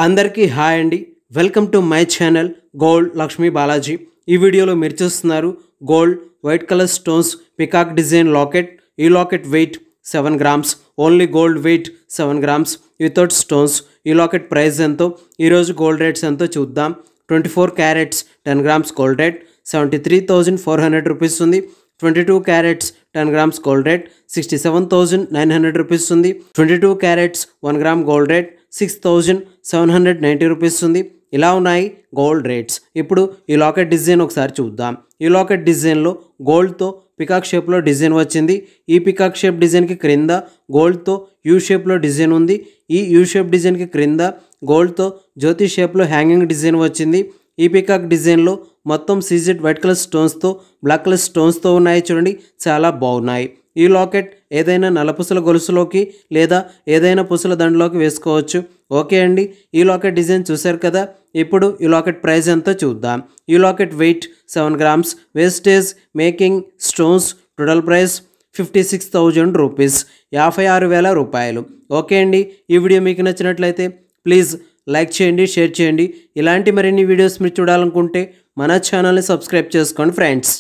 అందరికీ హాయ్ అండి. Welcome to my channel gold Lakshmi Balaji. ఈ వీడియోలో మీరు చూస్తున్నారు gold white colour stones peacock design locket. ఈ locket weight 7 grams, only gold weight 7 grams without stones. ఈ లాకెట్ ప్రైస్ ఎంతో, ఈరోజు గోల్డ్ రేట్స్ ఎంతో చూద్దాం. 24 carats 10 grams gold rate 73,400 rupees ఉంది. 22 carats 10 grams gold rate 67,900 rupees ఉంది. 22 carats 1 gram gold rate 6,790 rupees ఉంది. ఇలా ఉన్నాయి గోల్డ్ రేట్స్. ఇప్పుడు ఈ లాకెట్ డిజైన్ ఒకసారి చూద్దాం. ఈ లాకెట్ డిజైన్లో గోల్డ్తో పికాక్ షేప్లో డిజైన్ వచ్చింది. ఈ పికాక్ షేప్ డిజైన్కి క్రింద గోల్డ్తో యూ షేప్లో డిజైన్ ఉంది. ఈ యూ షేప్ డిజైన్కి క్రింద గోల్డ్తో జ్యోతి షేప్లో హ్యాంగింగ్ డిజైన్ వచ్చింది. ఈ పికాక్ డిజైన్లో మొత్తం సీజెడ్ వైట్ కలర్ స్టోన్స్తో బ్లాక్ కలర్ స్టోన్స్తో ఉన్నాయి. చూడండి, చాలా బాగున్నాయి. ఈ లాకెట్ ఏదైనా నల్లపూసల గొలుసులోకి లేదా ఏదైనా పూసల దండలోకి వేసుకోవచ్చు. ఓకే అండి, ఈ లాకెట్ డిజైన్ చూశారు కదా. ఇప్పుడు ఈ లాకెట్ ప్రైస్ ఎంతో చూద్దాం. ఈ locket weight 7 grams, wastage making stones, total price 56,000 rupees, 56,000 రూపాయలు. ఓకే అండి, ఈ వీడియో మీకు నచ్చినట్లయితే ప్లీజ్ లైక్ చేయండి, షేర్ చేయండి. ఇలాంటి మరిన్ని వీడియోస్ మీరు చూడాలనుకుంటే మన ఛానల్ని సబ్స్క్రైబ్ చేసుకోండి ఫ్రెండ్స్.